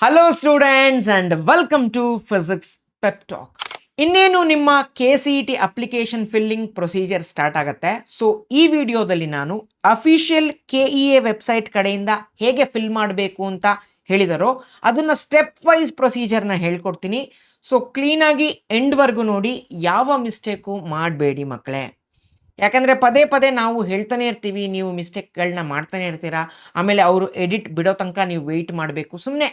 Hello students and welcome to physics pep talk. ಇನ್ನೇನು ನಿಮ್ಮ KCET application filling procedure start ಆಗುತ್ತೆ. So ಈ ವಿಡಿಯೋದಲ್ಲಿ ನಾನು ಅಫಿಷಿಯಲ್ KEA ವೆಬ್ಸೈಟ್ ಕಡೆಯಿಂದ ಹೇಗೆ ಫಿಲ್ ಮಾಡಬೇಕು ಅಂತ ಹೇಳಿದರೋ ಅದನ್ನು ಸ್ಟೆಪ್ ವೈಸ್ ಪ್ರೊಸೀಜರ್ನ ಹೇಳ್ಕೊಡ್ತೀನಿ. ಸೊ ಕ್ಲೀನಾಗಿ ಎಂಡ್ವರೆಗೂ ನೋಡಿ, ಯಾವ ಮಿಸ್ಟೇಕು ಮಾಡಬೇಡಿ ಮಕ್ಕಳೇ. ಯಾಕಂದರೆ ಪದೇ ಪದೇ ನಾವು ಹೇಳ್ತಾನೆ ಇರ್ತೀವಿ, ನೀವು ಮಿಸ್ಟೇಕ್ಗಳನ್ನ ಇರ್ತೀರಾ. ಆಮೇಲೆ ಅವರು ಎಡಿಟ್ ಬಿಡೋ ತನಕ ನೀವು ವೆಯ್ಟ್ ಮಾಡಬೇಕು. ಸುಮ್ಮನೆ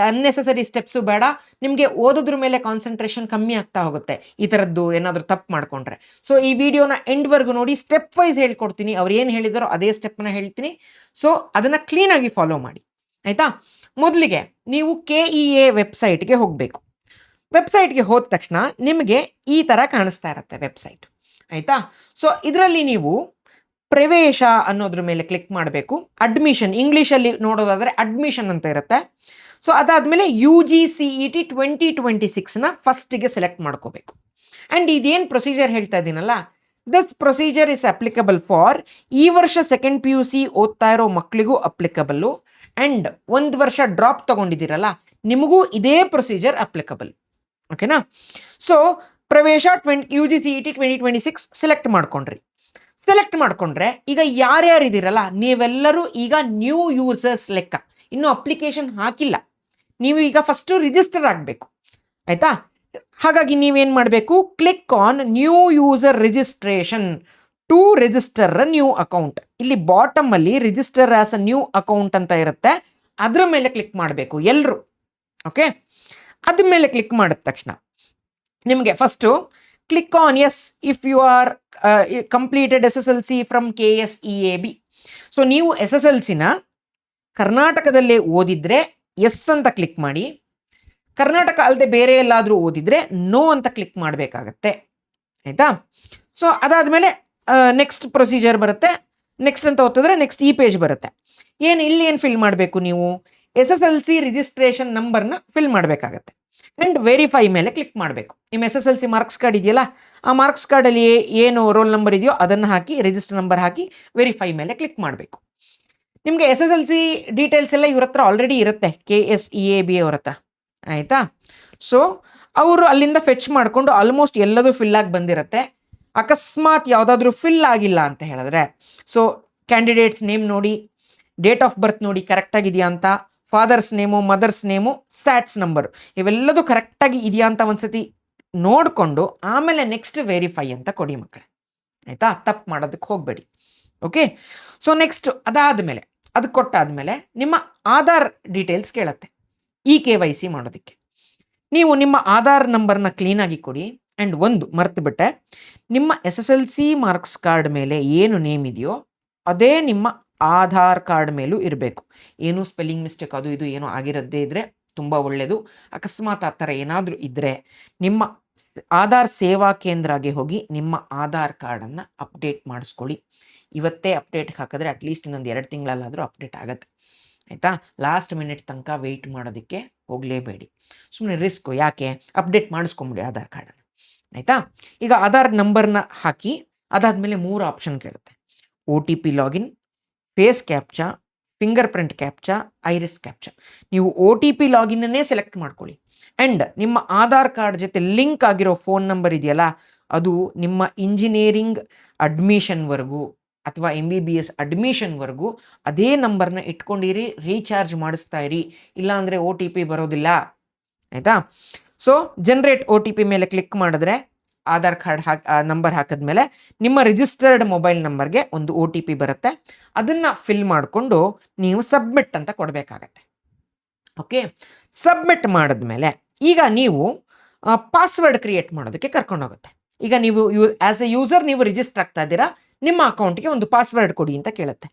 ಅನ್ನೆಸೆಸರಿ ಸ್ಟೆಪ್ಸು ಬೇಡ. ನಿಮಗೆ ಓದೋದ್ರ ಮೇಲೆ ಕಾನ್ಸಂಟ್ರೇಷನ್ ಕಮ್ಮಿ ಆಗ್ತಾ ಹೋಗುತ್ತೆ ಈ ಥರದ್ದು ಏನಾದರೂ ತಪ್ಪು ಮಾಡಿಕೊಂಡ್ರೆ. ಸೊ ಈ ವಿಡಿಯೋನ ಎಂಡ್ವರೆಗೂ ನೋಡಿ, ಸ್ಟೆಪ್ ವೈಸ್ ಹೇಳ್ಕೊಡ್ತೀನಿ. ಅವ್ರು ಏನು ಹೇಳಿದಾರೋ ಅದೇ ಸ್ಟೆಪ್ನ ಹೇಳ್ತೀನಿ. ಸೊ ಅದನ್ನು ಕ್ಲೀನಾಗಿ ಫಾಲೋ ಮಾಡಿ, ಆಯಿತಾ. ಮೊದಲಿಗೆ ನೀವು KEA ವೆಬ್ಸೈಟ್ಗೆ ಹೋಗಬೇಕು. ವೆಬ್ಸೈಟ್ಗೆ ಹೋದ ತಕ್ಷಣ ನಿಮಗೆ ಈ ಥರ ಕಾಣಿಸ್ತಾ ಇರುತ್ತೆ ವೆಬ್ಸೈಟ್, ಆಯಿತಾ. ಸೊ ಇದರಲ್ಲಿ ನೀವು ಪ್ರವೇಶ ಅನ್ನೋದ್ರ ಮೇಲೆ ಕ್ಲಿಕ್ ಮಾಡಬೇಕು. ಅಡ್ಮಿಷನ್ ಇಂಗ್ಲೀಷಲ್ಲಿ ನೋಡೋದಾದರೆ ಅಡ್ಮಿಷನ್ ಅಂತ ಇರುತ್ತೆ. ಸೊ ಅದಾದಮೇಲೆ UGCET 2026ನ ಫಸ್ಟಿಗೆ ಸೆಲೆಕ್ಟ್ ಮಾಡ್ಕೋಬೇಕು. ಆ್ಯಂಡ್ ಇದೇನು ಪ್ರೊಸೀಜರ್ ಹೇಳ್ತಾ ಇದ್ದೀನಲ್ಲ, this procedure is applicable for ಈ ವರ್ಷ ಸೆಕೆಂಡ್ PUC ಓದ್ತಾ ಇರೋ ಮಕ್ಕಳಿಗೂ ಅಪ್ಲಿಕಬಲ್ಲು. ಆ್ಯಂಡ್ ಒಂದು ವರ್ಷ ಡ್ರಾಪ್ ತೊಗೊಂಡಿದ್ದೀರಲ್ಲ, ನಿಮಗೂ ಇದೇ ಪ್ರೊಸೀಜರ್ ಅಪ್ಲಿಕಬಲ್, ಓಕೆನಾ. ಸೊ ಪ್ರವೇಶ UGCET 2026 ಸೆಲೆಕ್ಟ್ ಮಾಡ್ಕೊಂಡ್ರೆ ಈಗ ಯಾರ್ಯಾರು ಇದ್ದೀರಲ್ಲ ನೀವೆಲ್ಲರೂ ಈಗ ನ್ಯೂ ಯೂಸರ್ಸ್ ಲೆಕ್ಕ. ಇನ್ನೂ ಅಪ್ಲಿಕೇಶನ್ ಹಾಕಿಲ್ಲ, ನೀವು ಈಗ ಫಸ್ಟು ರಿಜಿಸ್ಟರ್ ಆಗಬೇಕು, ಆಯಿತಾ. ಹಾಗಾಗಿ ನೀವೇನು ಮಾಡಬೇಕು, click on new user registration to register a new account. ಇಲ್ಲಿ ಬಾಟಮಲ್ಲಿ register as a new account ಅಂತ ಇರುತ್ತೆ, ಅದರ ಮೇಲೆ ಕ್ಲಿಕ್ ಮಾಡಬೇಕು ಎಲ್ಲರೂ, ಓಕೆ. ಅದ್ರ ಮೇಲೆ ಕ್ಲಿಕ್ ಮಾಡಿದ ತಕ್ಷಣ ನಿಮಗೆ first click on yes if you are completed SSLC from KSEAB. So ನೀವು SSLCನ ಕರ್ನಾಟಕದಲ್ಲೇ ಓದಿದರೆ ಎಸ್ ಅಂತ ಕ್ಲಿಕ್ ಮಾಡಿ, ಕರ್ನಾಟಕ ಅಲ್ಲದೆ ಬೇರೆ ಎಲ್ಲಾದರೂ ಓದಿದರೆ ನೋ ಅಂತ ಕ್ಲಿಕ್ ಮಾಡಬೇಕಾಗತ್ತೆ, ಆಯಿತಾ. ಸೊ ಅದಾದಮೇಲೆ ನೆಕ್ಸ್ಟ್ ಪ್ರೊಸೀಜರ್ ಬರುತ್ತೆ. ನೆಕ್ಸ್ಟ್ ಅಂತ ಓದಿದ್ರೆ ನೆಕ್ಸ್ಟ್ ಈ ಪೇಜ್ ಬರುತ್ತೆ. ಇಲ್ಲಿ ಏನು ಫಿಲ್ ಮಾಡಬೇಕು, ನೀವು SSLC ರಿಜಿಸ್ಟ್ರೇಷನ್ ನಂಬರ್ನ ಫಿಲ್ ಮಾಡಬೇಕಾಗತ್ತೆ. ಆ್ಯಂಡ್ ವೆರಿಫೈ ಮೇಲೆ ಕ್ಲಿಕ್ ಮಾಡಬೇಕು. ನಿಮ್ಮ SSLC ಮಾರ್ಕ್ಸ್ ಕಾರ್ಡ್ ಇದೆಯಲ್ಲ, ಆ ಮಾರ್ಕ್ಸ್ ಕಾರ್ಡಲ್ಲಿ ಏನು ರೋಲ್ ನಂಬರ್ ಇದೆಯೋ ಅದನ್ನು ಹಾಕಿ, ರಿಜಿಸ್ಟರ್ ನಂಬರ್ ಹಾಕಿ ವೆರಿಫೈ ಮೇಲೆ ಕ್ಲಿಕ್ ಮಾಡಬೇಕು. ನಿಮಗೆ SSLC ಡೀಟೇಲ್ಸ್ ಎಲ್ಲ ಇವ್ರ ಹತ್ರ ಆಲ್ರೆಡಿ ಇರುತ್ತೆ, KSEAB ಅವ್ರ ಹತ್ರ, ಆಯಿತಾ. ಸೊ ಅವರು ಅಲ್ಲಿಂದ ಫೆಚ್ ಮಾಡಿಕೊಂಡು ಆಲ್ಮೋಸ್ಟ್ ಎಲ್ಲದೂ ಫಿಲ್ ಆಗಿ ಬಂದಿರುತ್ತೆ. ಅಕಸ್ಮಾತ್ ಯಾವುದಾದ್ರೂ ಫಿಲ್ ಆಗಿಲ್ಲ ಅಂತ ಹೇಳಿದ್ರೆ, ಸೊ ಕ್ಯಾಂಡಿಡೇಟ್ಸ್ ನೇಮ್ ನೋಡಿ, ಡೇಟ್ ಆಫ್ ಬರ್ತ್ ನೋಡಿ ಕರೆಕ್ಟಾಗಿದೆಯಾ ಅಂತ, father's name, mother's name, SATS number ಇವೆಲ್ಲದೂ ಕರೆಕ್ಟಾಗಿ ಇದೆಯಾ ಅಂತ ಒಂದ್ಸತಿ ನೋಡಿಕೊಂಡು ಆಮೇಲೆ ನೆಕ್ಸ್ಟ್ ವೆರಿಫೈ ಅಂತ ಕೊಡಿ ಮಕ್ಕಳೇ, ಆಯಿತಾ. ತಪ್ಪು ಮಾಡೋದಕ್ಕೆ ಹೋಗಬೇಡಿ, ಓಕೆ. ಸೊ ನೆಕ್ಸ್ಟ್ ಅದಾದಮೇಲೆ ಅದು ಕೊಟ್ಟಾದಮೇಲೆ ನಿಮ್ಮ ಆಧಾರ್ ಡೀಟೇಲ್ಸ್ ಕೇಳುತ್ತೆ KYC ಮಾಡೋದಕ್ಕೆ. ನೀವು ನಿಮ್ಮ ಆಧಾರ್ ನಂಬರ್ನ ಕ್ಲೀನಾಗಿ ಕೊಡಿ. ಆ್ಯಂಡ್ ಒಂದು ಮರೆತುಬಿಟ್ಟೆ, ನಿಮ್ಮ SSLC ಮಾರ್ಕ್ಸ್ ಕಾರ್ಡ್ ಮೇಲೆ ಏನು ನೇಮ್ ಇದೆಯೋ ಅದೇ ನಿಮ್ಮ ಆಧಾರ್ ಕಾರ್ಡ್ ಮೇಲೂ ಇರಬೇಕು. ಏನು ಸ್ಪೆಲ್ಲಿಂಗ್ ಮಿಸ್ಟೇಕ್ ಅದು ಇದು ಏನೋ ಆಗಿರದೇ ಇದ್ದರೆ ತುಂಬ ಒಳ್ಳೆಯದು. ಅಕಸ್ಮಾತ್ ಆ ಥರ ಏನಾದರೂ ಇದ್ದರೆ ನಿಮ್ಮ ಆಧಾರ್ ಸೇವಾ ಕೇಂದ್ರಗೆ ಹೋಗಿ ನಿಮ್ಮ ಆಧಾರ್ ಕಾರ್ಡನ್ನು ಅಪ್ಡೇಟ್ ಮಾಡಿಸ್ಕೊಳ್ಳಿ. ಇವತ್ತೇ ಅಪ್ಡೇಟ್ ಹಾಕಿದ್ರೆ ಅಟ್ಲೀಸ್ಟ್ ಇನ್ನೊಂದು 2 ತಿಂಗಳಲ್ಲಾದರೂ ಅಪ್ಡೇಟ್ ಆಗುತ್ತೆ, ಆಯಿತಾ. ಲಾಸ್ಟ್ ಮಿನಿಟ್ ತನಕ ವೆಯ್ಟ್ ಮಾಡೋದಕ್ಕೆ ಹೋಗಲೇಬೇಡಿ, ಸುಮ್ಮನೆ ರಿಸ್ಕು ಯಾಕೆ, ಅಪ್ಡೇಟ್ ಮಾಡಿಸ್ಕೊಂಬಿಡಿ ಆಧಾರ್ ಕಾರ್ಡನ್ನು, ಆಯಿತಾ. ಈಗ ಆಧಾರ್ ನಂಬರ್ನ ಹಾಕಿ, ಅದಾದಮೇಲೆ 3 ಆಪ್ಷನ್ ಕೇಳುತ್ತೆ: OTP login, face captcha, finger print captcha, iris captcha. ನೀವು OTP ಲಾಗಿನ್ನನ್ನೇ ಸೆಲೆಕ್ಟ್ ಮಾಡ್ಕೊಳ್ಳಿ. ಆ್ಯಂಡ್ ನಿಮ್ಮ ಆಧಾರ್ ಕಾರ್ಡ್ ಜೊತೆ ಲಿಂಕ್ ಆಗಿರೋ ಫೋನ್ ನಂಬರ್ ಇದೆಯಲ್ಲ, ಅದು ನಿಮ್ಮ ಇಂಜಿನಿಯರಿಂಗ್ ಅಡ್ಮಿಷನ್ವರೆಗೂ ಅಥವಾ MBBS ಅಡ್ಮಿಷನ್ವರೆಗೂ ಅದೇ ನಂಬರ್ನ ಇಟ್ಕೊಂಡಿರಿ, ರೀಚಾರ್ಜ್ ಮಾಡಿಸ್ತಾ ಇರಿ, ಇಲ್ಲಾಂದರೆ OTP ಬರೋದಿಲ್ಲ, ಆಯಿತಾ. ಸೊ ಜನರೇಟ್ OTP ಮೇಲೆ ಕ್ಲಿಕ್ ಮಾಡಿದ್ರೆ ಆಧಾರ್ ಕಾರ್ಡ್ ನಂಬರ್ ಹಾಕಿದ್ಮೇಲೆ ನಿಮ್ಮ ರಿಜಿಸ್ಟರ್ಡ್ ಮೊಬೈಲ್ ನಂಬರ್ಗೆ ಒಂದು OTP ಬರುತ್ತೆ. ಅದನ್ನು ಫಿಲ್ ಮಾಡಿಕೊಂಡು ನೀವು ಸಬ್ಮಿಟ್ ಅಂತ ಕೊಡಬೇಕಾಗತ್ತೆ, ಓಕೆ. ಸಬ್ಮಿಟ್ ಮಾಡಿದ್ಮೇಲೆ ಈಗ ನೀವು ಪಾಸ್ವರ್ಡ್ ಕ್ರಿಯೇಟ್ ಮಾಡೋದಕ್ಕೆ ಕರ್ಕೊಂಡೋಗುತ್ತೆ. ಈಗ ನೀವು ಆ್ಯಸ್ ಎ ಯೂಸರ್ ನೀವು ರಿಜಿಸ್ಟರ್ ಆಗ್ತಾ ಇದ್ದೀರಾ, ನಿಮ್ಮ ಅಕೌಂಟ್ಗೆ ಒಂದು ಪಾಸ್ವರ್ಡ್ ಕೊಡಿ ಅಂತ ಕೇಳುತ್ತೆ.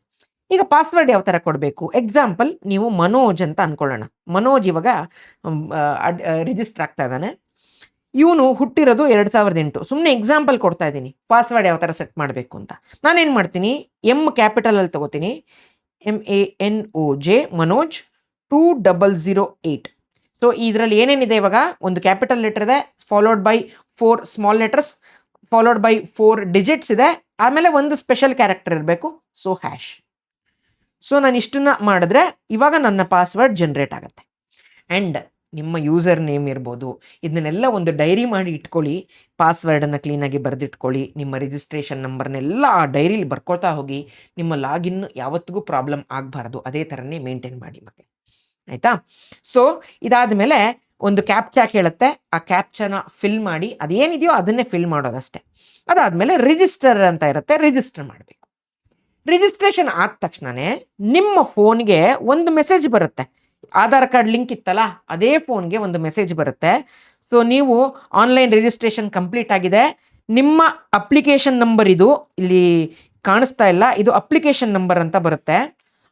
ಈಗ ಪಾಸ್ವರ್ಡ್ ಯಾವ ಥರ ಕೊಡಬೇಕು, ಎಕ್ಸಾಂಪಲ್ ನೀವು ಮನೋಜ್ ಅಂತ ಅಂದ್ಕೊಳ್ಳೋಣ. ಮನೋಜ್ ಇವಾಗ ರಿಜಿಸ್ಟರ್ ಆಗ್ತಾ ಇದ್ದಾನೆ. ಇವನು ಹುಟ್ಟಿರೋದು 2008. ಸುಮ್ಮನೆ ಎಕ್ಸಾಂಪಲ್ ಕೊಡ್ತಾ ಇದ್ದೀನಿ ಪಾಸ್ವರ್ಡ್ ಯಾವ ಥರ ಸೆಟ್ ಮಾಡಬೇಕು ಅಂತ. ನಾನೇನು ಮಾಡ್ತೀನಿ, M ಕ್ಯಾಪಿಟಲಲ್ಲಿ ತೊಗೋತೀನಿ, MANOJ ಮನೋಜ್ 2008. ಸೊ ಇದರಲ್ಲಿ ಏನೇನಿದೆ, ಇವಾಗ ಒಂದು ಕ್ಯಾಪಿಟಲ್ ಲೆಟರ್ ಇದೆ, followed by 4 small letters, followed by 4 digits ಇದೆ, ಆಮೇಲೆ ಒಂದು ಸ್ಪೆಷಲ್ ಕ್ಯಾರೆಕ್ಟರ್ ಇರಬೇಕು, ಸೊ ಹ್ಯಾಶ್. ಸೊ ನಾನು ಇಷ್ಟನ್ನ ಮಾಡಿದ್ರೆ ಇವಾಗ ನನ್ನ ಪಾಸ್ವರ್ಡ್ ಜನ್ರೇಟ್ ಆಗುತ್ತೆ. ಆ್ಯಂಡ್ ನಿಮ್ಮ ಯೂಸರ್ ನೇಮ್ ಇರ್ಬೋದು, ಇದನ್ನೆಲ್ಲ ಒಂದು ಡೈರಿ ಮಾಡಿ ಇಟ್ಕೊಳ್ಳಿ. ಪಾಸ್ವರ್ಡನ್ನು ಕ್ಲೀನಾಗಿ ಬರೆದಿಟ್ಕೊಳ್ಳಿ. ನಿಮ್ಮ ರಿಜಿಸ್ಟ್ರೇಷನ್ ನಂಬರ್ನೆಲ್ಲ ಆ ಡೈರಿಲಿ ಬರ್ಕೊಳ್ತಾ ಹೋಗಿ. ನಿಮ್ಮ ಲಾಗಿನ್ ಯಾವತ್ತಿಗೂ ಪ್ರಾಬ್ಲಮ್ ಆಗಬಾರ್ದು. ಅದೇ ಥರನೇ ಮೇಂಟೈನ್ ಮಾಡಿ ಮಕ್ಕಳೇ, ಆಯಿತಾ? ಸೊ ಇದಾದ ಮೇಲೆ ಒಂದು ಕ್ಯಾಪ್ಚಾ ಕೇಳುತ್ತೆ. ಆ ಕ್ಯಾಪ್ಚಾನ ಫಿಲ್ ಮಾಡಿ, ಅದೇನಿದೆಯೋ ಅದನ್ನೇ ಫಿಲ್ ಮಾಡೋದಷ್ಟೇ. ಅದಾದಮೇಲೆ ರಿಜಿಸ್ಟರ್ ಅಂತ ಇರುತ್ತೆ, ರಿಜಿಸ್ಟರ್ ಮಾಡಬೇಕು. ರಿಜಿಸ್ಟ್ರೇಷನ್ ಆದ ತಕ್ಷಣವೇ ನಿಮ್ಮ ಫೋನ್ಗೆ ಒಂದು ಮೆಸೇಜ್ ಬರುತ್ತೆ. ಆಧಾರ್ ಕಾರ್ಡ್ ಲಿಂಕ್ ಇತ್ತಲ್ಲ, ಅದೇ ಫೋನ್ಗೆ ಒಂದು ಮೆಸೇಜ್ ಬರುತ್ತೆ. ಸೊ ನೀವು ಆನ್ಲೈನ್ ರಿಜಿಸ್ಟ್ರೇಷನ್ ಕಂಪ್ಲೀಟ್ ಆಗಿದೆ. ನಿಮ್ಮ ಅಪ್ಲಿಕೇಶನ್ ನಂಬರ್ ಇದು ಇಲ್ಲಿ ಕಾಣಿಸ್ತಾ ಇಲ್ಲ, ಇದು ಅಪ್ಲಿಕೇಶನ್ ನಂಬರ್ ಅಂತ ಬರುತ್ತೆ.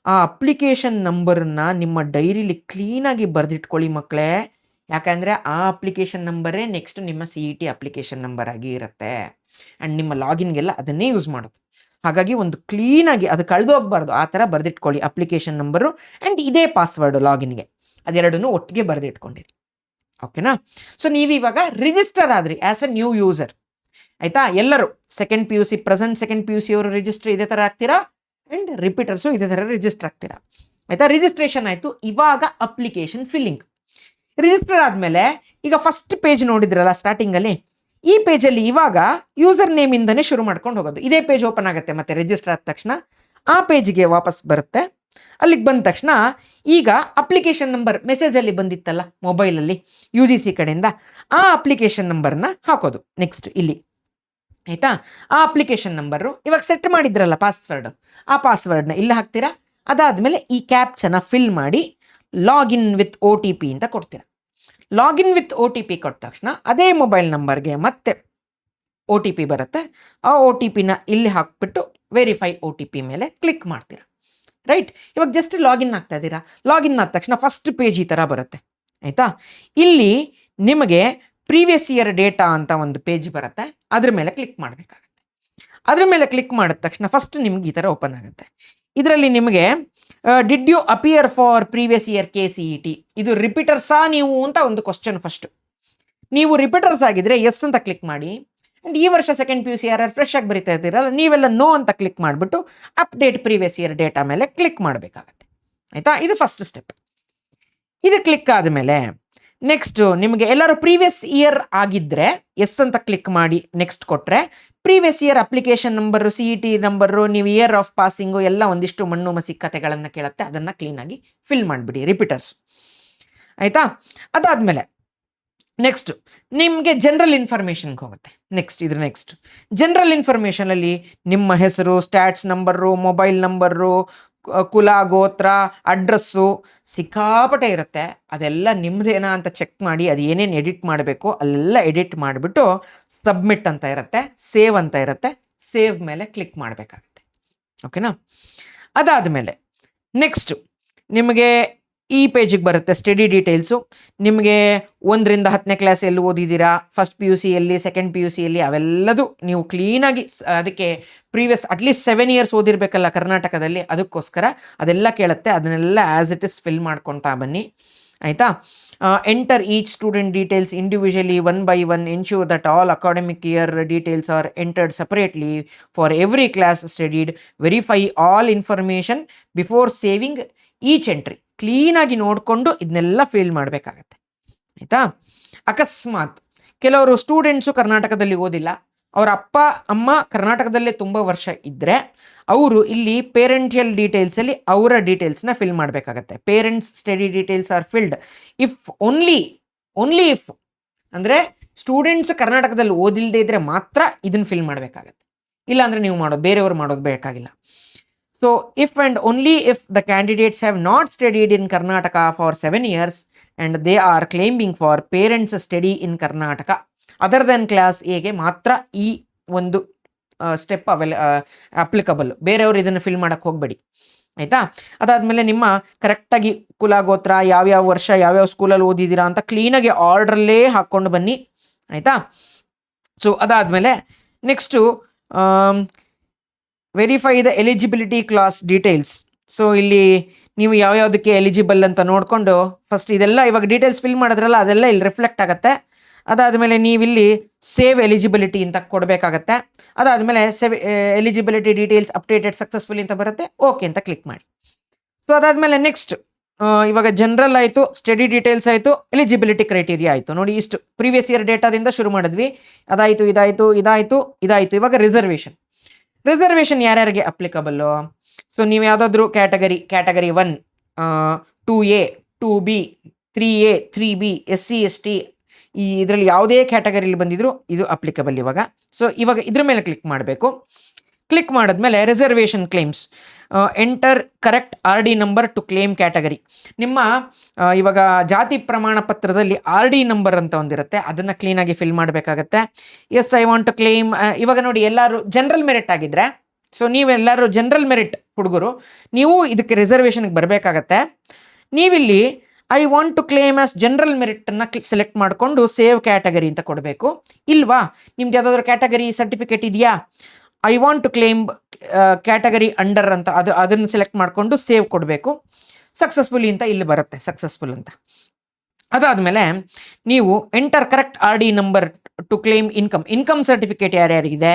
ಆ ಅಪ್ಲಿಕೇಶನ್ ನಂಬರನ್ನ ನಿಮ್ಮ ಡೈರಿಲಿ ಕ್ಲೀನಾಗಿ ಬರೆದಿಟ್ಕೊಳ್ಳಿ ಮಕ್ಕಳೇ. ಯಾಕಂದರೆ ಆ ಅಪ್ಲಿಕೇಶನ್ ನಂಬರೇ ನೆಕ್ಸ್ಟ್ ನಿಮ್ಮ CET ಅಪ್ಲಿಕೇಶನ್ ನಂಬರ್ ಆಗಿ ಇರುತ್ತೆ. ಆ್ಯಂಡ್ ನಿಮ್ಮ ಲಾಗಿನ್ಗೆಲ್ಲ ಅದನ್ನೇ ಯೂಸ್ ಮಾಡೋದು. ಹಾಗಾಗಿ ಒಂದು ಕ್ಲೀನಾಗಿ ಅದು ಕಳೆದೋಗ್ಬಾರ್ದು, ಆ ಥರ ಬರೆದಿಟ್ಕೊಳ್ಳಿ ಅಪ್ಲಿಕೇಶನ್ ನಂಬರು ಆ್ಯಂಡ್ ಇದೇ ಪಾಸ್ವರ್ಡ್ ಲಾಗಿನ್ಗೆ. ಅದೆರಡನ್ನೂ ಒಟ್ಟಿಗೆ ಬರೆದಿಟ್ಕೊಂಡಿರಿ, ಓಕೆನಾ? ಸೊ ನೀವಿವಾಗ ರಿಜಿಸ್ಟರ್ ಆದ್ರಿ ಆ್ಯಸ್ ಅ ನ್ಯೂ ಯೂಸರ್, ಆಯಿತಾ? ಎಲ್ಲರೂ second PUC present second PUC ಅವರು ರಿಜಿಸ್ಟರ್ ಇದೇ ಥರ ಆಗ್ತೀರಾ ಆ್ಯಂಡ್ ರಿಪೀಟರ್ಸು ಇದೇ ಥರ ರಿಜಿಸ್ಟರ್ ಆಗ್ತೀರಾ, ಆಯಿತಾ? ರಿಜಿಸ್ಟ್ರೇಷನ್ ಆಯಿತು. ಇವಾಗ ಅಪ್ಲಿಕೇಶನ್ ಫಿಲ್ಲಿಂಗ್. ರಿಜಿಸ್ಟರ್ ಆದಮೇಲೆ ಈಗ ಫಸ್ಟ್ ಪೇಜ್ ನೋಡಿದ್ರಲ್ಲ ಸ್ಟಾರ್ಟಿಂಗಲ್ಲಿ, ಈ ಪೇಜಲ್ಲಿ ಇವಾಗ ಯೂಸರ್ ನೇಮಿಂದನೇ ಶುರು ಮಾಡ್ಕೊಂಡು ಹೋಗೋದು. ಇದೇ ಪೇಜ್ ಓಪನ್ ಆಗುತ್ತೆ ಮತ್ತೆ ರಿಜಿಸ್ಟರ್ ಆದ ತಕ್ಷಣ ಆ ಪೇಜ್ಗೆ ವಾಪಸ್ ಬರುತ್ತೆ. ಅಲ್ಲಿಗೆ ಬಂದ ತಕ್ಷಣ ಈಗ ಅಪ್ಲಿಕೇಶನ್ ನಂಬರ್ ಮೆಸೇಜಲ್ಲಿ ಬಂದಿತ್ತಲ್ಲ ಮೊಬೈಲಲ್ಲಿ UGC ಕಡೆಯಿಂದ, ಆ ಅಪ್ಲಿಕೇಶನ್ ನಂಬರ್ನ ಹಾಕೋದು ನೆಕ್ಸ್ಟ್ ಇಲ್ಲಿ, ಆಯಿತಾ? ಆ ಅಪ್ಲಿಕೇಶನ್ ನಂಬರು ಇವಾಗ ಸೆಟ್ ಮಾಡಿದ್ರಲ್ಲ ಪಾಸ್ವರ್ಡ್, ಆ ಪಾಸ್ವರ್ಡ್ನ ಇಲ್ಲಿ ಹಾಕ್ತೀರಾ. ಅದಾದಮೇಲೆ ಈ ಕ್ಯಾಪ್ಚನ ಫಿಲ್ ಮಾಡಿ ಲಾಗಿನ್ ವಿತ್ OTP ಅಂತ ಕೊಡ್ತೀರಾ. ಲಾಗಿನ್ ವಿತ್ OTP ಕೊಟ್ಟ ತಕ್ಷಣ ಅದೇ ಮೊಬೈಲ್ ನಂಬರ್ಗೆ ಮತ್ತೆ OTP ಬರುತ್ತೆ. ಆ OTPನ ಇಲ್ಲಿ ಹಾಕ್ಬಿಟ್ಟು ವೆರಿಫೈ OTP ಮೇಲೆ ಕ್ಲಿಕ್ ಮಾಡ್ತೀರಾ, ರೈಟ್? ಇವಾಗ ಜಸ್ಟ್ ಲಾಗಿನ್ ಆಗ್ತಾ ಇದ್ದೀರಾ. ಲಾಗಿನ್ ಆದ ತಕ್ಷಣ ಫಸ್ಟ್ ಪೇಜ್ ಈ ಥರ ಬರುತ್ತೆ, ಆಯಿತಾ? ಇಲ್ಲಿ ನಿಮಗೆ ಪ್ರೀವಿಯಸ್ ಇಯರ್ ಡೇಟಾ ಅಂತ ಒಂದು ಪೇಜ್ ಬರುತ್ತೆ, ಅದ್ರ ಮೇಲೆ ಕ್ಲಿಕ್ ಮಾಡಬೇಕಾಗತ್ತೆ. ಅದ್ರ ಮೇಲೆ ಕ್ಲಿಕ್ ಮಾಡಿದ ತಕ್ಷಣ ಫಸ್ಟ್ ನಿಮ್ಗೆ ಈ ಥರ ಓಪನ್ ಆಗುತ್ತೆ. ಇದರಲ್ಲಿ ನಿಮಗೆ did you appear for previous year KCET, ಇದು ರಿಪೀಟರ್ಸಾ ನೀವು ಅಂತ ಒಂದು ಕ್ವಶನ್. ಫಸ್ಟ್ ನೀವು ರಿಪೀಟರ್ಸ್ ಆಗಿದ್ರೆ ಎಸ್ ಅಂತ ಕ್ಲಿಕ್ ಮಾಡಿ. ಆ್ಯಂಡ್ ಈ ವರ್ಷ ಸೆಕೆಂಡ್ PUC ಯಾರು ಫ್ರೆಶ್ ಆಗಿ ಬರೀತಾ ಇರ್ತೀರಲ್ಲ, ನೀವೆಲ್ಲ ನೋ ಅಂತ ಕ್ಲಿಕ್ ಮಾಡಿಬಿಟ್ಟು ಅಪ್ಡೇಟ್ ಪ್ರೀವಿಯಸ್ ಇಯರ್ ಡೇಟಾ ಮೇಲೆ ಕ್ಲಿಕ್ ಮಾಡಬೇಕಾಗತ್ತೆ, ಆಯಿತಾ? ಇದು ಫಸ್ಟ್ ಸ್ಟೆಪ್. ಇದು ಕ್ಲಿಕ್ ಆದಮೇಲೆ ನೆಕ್ಸ್ಟು ನಿಮಗೆ ಎಲ್ಲರೂ ಪ್ರೀವಿಯಸ್ ಇಯರ್ ಆಗಿದ್ದರೆ ಎಸ್ ಅಂತ ಕ್ಲಿಕ್ ಮಾಡಿ ನೆಕ್ಸ್ಟ್ ಕೊಟ್ಟರೆ, previous year application number, CET number, ನೀವು ಇಯರ್ ಆಫ್ ಪಾಸಿಂಗು ಎಲ್ಲ ಒಂದಿಷ್ಟು ಮಣ್ಣು ಮಸಿ ಕತೆಗಳನ್ನು ಕೇಳುತ್ತೆ, ಅದನ್ನು ಕ್ಲೀನಾಗಿ ಫಿಲ್ ಮಾಡಿಬಿಡಿ ರಿಪೀಟರ್ಸ್, ಆಯಿತಾ? ಅದಾದಮೇಲೆ ನೆಕ್ಸ್ಟ್ ನಿಮಗೆ ಜನರಲ್ ಇನ್ಫಾರ್ಮೇಷನ್ಗೆ ಹೋಗುತ್ತೆ. ನೆಕ್ಸ್ಟ್ ಜನರಲ್ ಇನ್ಫಾರ್ಮೇಷನಲ್ಲಿ ನಿಮ್ಮ ಹೆಸರು, ಸ್ಟ್ಯಾಟ್ಸ್ ನಂಬರು, ಮೊಬೈಲ್ ನಂಬರು, ಕುಲ, ಗೋತ್ರ, ಅಡ್ರೆಸ್ಸು ಸಿಕ್ಕಾಪಟ್ಟೆ ಇರುತ್ತೆ. ಅದೆಲ್ಲ ನಿಮ್ಮದೇನಾ ಅಂತ ಚೆಕ್ ಮಾಡಿ, ಅದು ಏನೇನು ಎಡಿಟ್ ಮಾಡಬೇಕು ಅಲ್ಲೆಲ್ಲ ಎಡಿಟ್ ಮಾಡಿಬಿಟ್ಟು ಸಬ್ಮಿಟ್ ಅಂತ ಇರುತ್ತೆ, ಸೇವ್ ಅಂತ ಇರುತ್ತೆ, ಸೇವ್ ಮೇಲೆ ಕ್ಲಿಕ್ ಮಾಡಬೇಕಾಗುತ್ತೆ, ಓಕೆನಾ? ಅದಾದಮೇಲೆ ನೆಕ್ಸ್ಟು ನಿಮಗೆ ಈ ಪೇಜಿಗೆ ಬರುತ್ತೆ ಸ್ಟಡಿ ಡೀಟೇಲ್ಸು. ನಿಮಗೆ 1ರಿಂದ 10ನೇ ಕ್ಲಾಸ್ ಎಲ್ಲಿ ಓದಿದ್ದೀರಾ, ಫಸ್ಟ್ PUC ಎಲ್ಲಿ, ಸೆಕೆಂಡ್ PUC ಎಲ್ಲಿ, ಅವೆಲ್ಲದು ನೀವು ಕ್ಲೀನಾಗಿ ಅದಕ್ಕೆ ಪ್ರೀವಿಯಸ್ ಅಟ್ಲೀಸ್ಟ್ 7 ಇಯರ್ಸ್ ಓದಿರಬೇಕಲ್ಲ ಕರ್ನಾಟಕದಲ್ಲಿ, ಅದಕ್ಕೋಸ್ಕರ ಅದೆಲ್ಲ ಕೇಳುತ್ತೆ. ಅದನ್ನೆಲ್ಲ ಆ್ಯಸ್ ಇಟ್ ಇಸ್ ಫಿಲ್ ಮಾಡ್ಕೊತಾ ಬನ್ನಿ, ಆಯಿತಾ? Enter each student details individually 1 by 1, ensure that all academic year details R entered separately for every class studied, verify all information before saving each entry. ಕ್ಲೀನಾಗಿ ನೋಡಿಕೊಂಡು ಇದನ್ನೆಲ್ಲ ಫಿಲ್ ಮಾಡಬೇಕಾಗತ್ತೆ, ಆಯಿತಾ? ಅಕಸ್ಮಾತ್ ಕೆಲವರು ಸ್ಟೂಡೆಂಟ್ಸು ಕರ್ನಾಟಕದಲ್ಲಿ ಓದಿಲ್ಲ, ಅವರ ಅಪ್ಪ ಅಮ್ಮ ಕರ್ನಾಟಕದಲ್ಲೇ ತುಂಬ ವರ್ಷ ಇದ್ದರೆ ಅವರು ಇಲ್ಲಿ ಪೇರೆಂಟಿಯಲ್ ಡೀಟೇಲ್ಸಲ್ಲಿ ಅವರ ಡೀಟೇಲ್ಸ್ನ ಫಿಲ್ ಮಾಡಬೇಕಾಗತ್ತೆ. Parents study details R filled if only if ಅಂದರೆ ಸ್ಟೂಡೆಂಟ್ಸ್ ಕರ್ನಾಟಕದಲ್ಲಿ ಓದಿಲ್ಲದೆ ಇದ್ದರೆ ಮಾತ್ರ ಇದನ್ನು ಫಿಲ್ ಮಾಡಬೇಕಾಗತ್ತೆ. ಇಲ್ಲಾಂದರೆ ನೀವು ಬೇರೆಯವರು ಮಾಡೋದು ಬೇಕಾಗಿಲ್ಲ. So, if and only if the candidates have not studied in Karnataka for 7 years and they are claiming for parents study in Karnataka other than class Aಗೆ ಮಾತ್ರ ಈ ಒಂದು ಸ್ಟೆಪ್ ಅಪ್ಲಿಕಬಲ್. ಬೇರೆಯವರು ಇದನ್ನು ಫಿಲ್ ಮಾಡೋಕ್ಕೆ ಹೋಗಬೇಡಿ, ಆಯಿತಾ? ಅದಾದಮೇಲೆ ನಿಮ್ಮ ಕರೆಕ್ಟಾಗಿ ಕುಲ, ಗೋತ್ರ, ಯಾವ್ಯಾವ ವರ್ಷ ಯಾವ್ಯಾವ ಸ್ಕೂಲಲ್ಲಿ ಓದಿದ್ದೀರಾ ಅಂತ ಕ್ಲೀನಾಗಿ ಆರ್ಡ್ರಲ್ಲೇ ಹಾಕ್ಕೊಂಡು ಬನ್ನಿ, ಆಯಿತಾ? ಸೊ ಅದಾದಮೇಲೆ next verify the eligibility class details. So ಇಲ್ಲಿ ನೀವು ಯಾವ್ಯಾವುದಕ್ಕೆ ಎಲಿಜಿಬಲ್ ಅಂತ ನೋಡಿಕೊಂಡು ಫಸ್ಟ್ ಇದೆಲ್ಲ ಇವಾಗ ಡೀಟೇಲ್ಸ್ ಫಿಲ್ ಮಾಡಿದ್ರಲ್ಲ ಅದೆಲ್ಲ ಇಲ್ಲಿ ರಿಫ್ಲೆಕ್ಟ್ ಆಗುತ್ತೆ. ಅದಾದಮೇಲೆ ನೀವಿಲ್ಲಿ ಸೇವ್ ಎಲಿಜಿಬಿಲಿಟಿ ಅಂತ ಕೊಡಬೇಕಾಗತ್ತೆ. ಅದಾದಮೇಲೆ ಎಲಿಜಿಬಿಲಿಟಿ ಡೀಟೇಲ್ಸ್ ಅಪ್ಡೇಟೆಡ್ ಸಕ್ಸಸ್ಫುಲಿ ಅಂತ ಬರುತ್ತೆ, ಓಕೆ ಅಂತ ಕ್ಲಿಕ್ ಮಾಡಿ. ಸೊ ಅದಾದಮೇಲೆ ನೆಕ್ಸ್ಟ್ ಇವಾಗ ಜನರಲ್ ಆಯಿತು, ಸ್ಟಡಿ ಡೀಟೇಲ್ಸ್ ಆಯಿತು, ಎಲಿಜಿಬಿಲಿಟಿ ಕ್ರೈಟೀರಿಯಾ ಆಯಿತು. ನೋಡಿ ಇಷ್ಟು ಪ್ರೀವಿಯಸ್ ಇಯರ್ ಡೇಟಾದಿಂದ ಶುರು ಮಾಡಿದ್ವಿ. ಅದಾಯಿತು, ಇದಾಯಿತು. ಇವಾಗ ರಿಸರ್ವೇಷನ್ ಯಾರ್ಯಾರಿಗೆ ಅಪ್ಲಿಕಬಲ್ಲು? ಸೊ ನೀವು ಯಾವುದಾದ್ರೂ category 1, 2A, 2B, 3A, 3B, SC ST ಇದರಲ್ಲಿ ಯಾವುದೇ ಕ್ಯಾಟಗರಿಲಿ ಬಂದಿದ್ರು ಇದು ಅಪ್ಲಿಕಬಲ್ ಇವಾಗ. ಸೊ ಇವಾಗ ಇದ್ರ ಮೇಲೆ ಕ್ಲಿಕ್ ಮಾಡಬೇಕು. ಕ್ಲಿಕ್ ಮಾಡಿದ್ಮೇಲೆ reservation claims, enter correct RD number to claim category. ನಿಮ್ಮ ಇವಾಗ ಜಾತಿ ಪ್ರಮಾಣ ಪತ್ರದಲ್ಲಿ RD ನಂಬರ್ ಅಂತ ಒಂದಿರುತ್ತೆ, ಅದನ್ನು ಕ್ಲೀನಾಗಿ ಫಿಲ್ ಮಾಡಬೇಕಾಗತ್ತೆ. Yes I want to claim. ಇವಾಗ ನೋಡಿ ಎಲ್ಲರೂ ಜನರಲ್ ಮೆರಿಟ್ ಆಗಿದ್ರೆ, ಸೊ ನೀವೆಲ್ಲರೂ ಜನರಲ್ ಮೆರಿಟ್ ಹುಡುಗರು, ನೀವು ಇದಕ್ಕೆ ರಿಸರ್ವೇಷನ್ಗೆ ಬರಬೇಕಾಗತ್ತೆ. ನೀವಿಲ್ಲಿ I want to claim as general ಮೆರಿಟನ್ನು ಸೆಲೆಕ್ಟ್ ಮಾಡಿಕೊಂಡು ಸೇವ್ ಕ್ಯಾಟಗರಿ ಅಂತ ಕೊಡಬೇಕು. ಇಲ್ವಾ, ನಿಮ್ದು ಯಾವುದಾದ್ರೂ ಕ್ಯಾಟಗರಿ ಸರ್ಟಿಫಿಕೇಟ್ ಇದೆಯಾ, I want to claim category under ಅಂತ ಅದನ್ನು ಸೆಲೆಕ್ಟ್ ಮಾಡಿಕೊಂಡು ಸೇವ್ ಕೊಡಬೇಕು. ಸಕ್ಸಸ್ಫುಲಿ ಅಂತ ಇಲ್ಲಿ ಬರುತ್ತೆ, ಸಕ್ಸಸ್ಫುಲ್ ಅಂತ. ಅದಾದಮೇಲೆ ನೀವು enter correct RD number to claim income certificate ಯಾರ್ಯಾರಿಗಿದೆ,